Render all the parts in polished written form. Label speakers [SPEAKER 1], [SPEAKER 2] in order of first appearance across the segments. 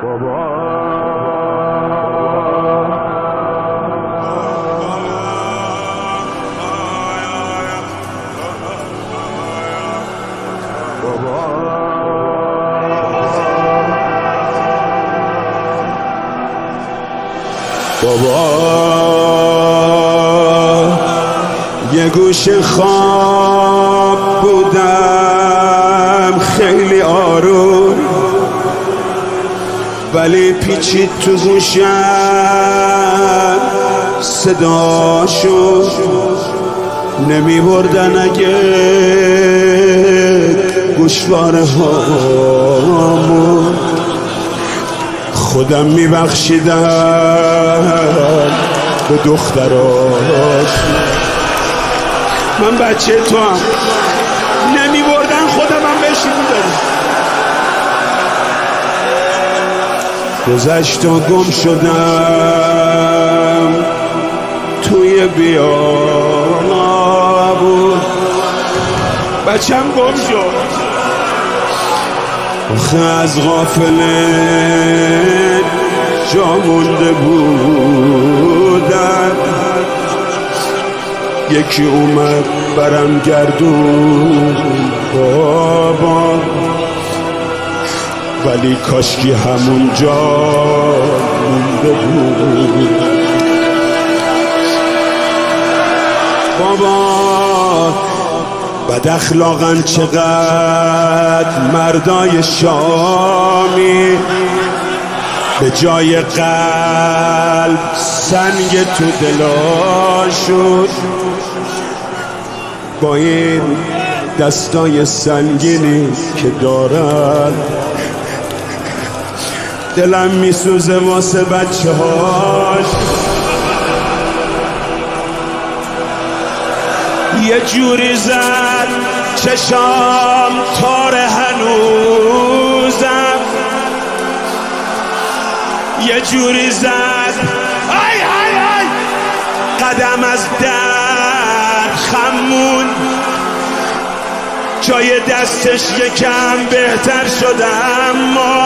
[SPEAKER 1] بابا یه گوشه خواب بودم خیلی آروم، ولی پیچید تو گوشم صداشو نمی بردن اگه گوشواره هامون خودم می بخشیدم به دخترات. من بچه تو هم نمی بردن خودم هم بهش میدادم. گذشت و گم شدم توی بیابون، بچم گم شد آخه از غافله جا مونده بودم. یکی اومد برم گردون بابا، ولی کاشکی همون جا مونده بود. بابا بد اخلاقن چقدر مردای شامی، به جای قلب سنگ تو دلاشون، با این دستای سنگینی که دارن دلم میسوزه واسه بچه هاش. یه جوری زد چشام تار هنوزم، یه جوری زد ای ای ای قدم از در خمون، جای دستش یکم بهتر شد اما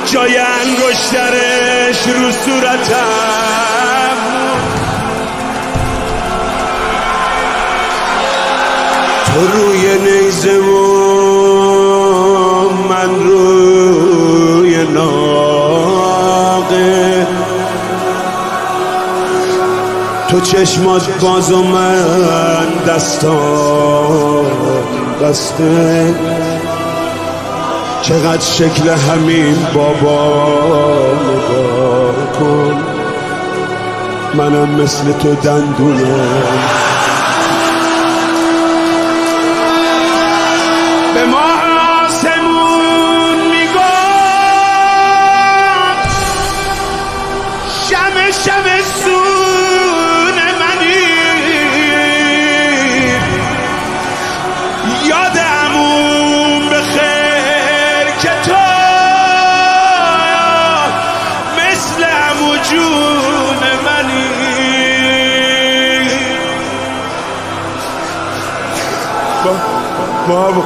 [SPEAKER 1] جای انگشترش رو صورتم. تو روی نیزه و من روی ناقه، تو چشمات باز و من دستام بسته. چقدر شکل همین بابا نگاه کن، منم مثل تو دندونم. به ما آسمون میگفت شمع شمع سون منی، یاد عموم بخیر که تو مثل عمو جون منی. بابا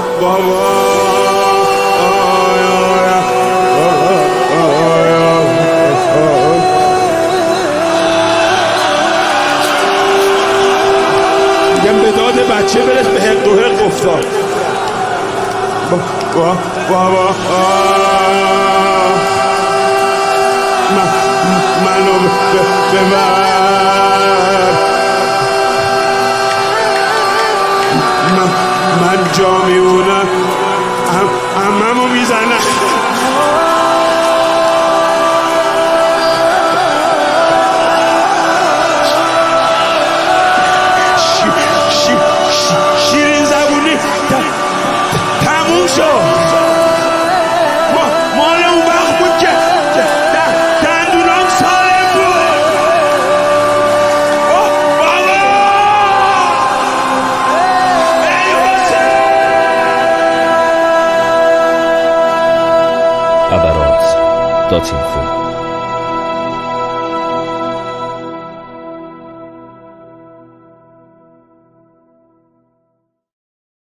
[SPEAKER 1] میگم به داد بچه برس به حق و حق افتاد. بابا منو ببر، من جا میمونم عممو میزنم. شیرین زبونی تموم شد. مال اون وقت بود که دندونام سالم بود.
[SPEAKER 2] Abaroz.info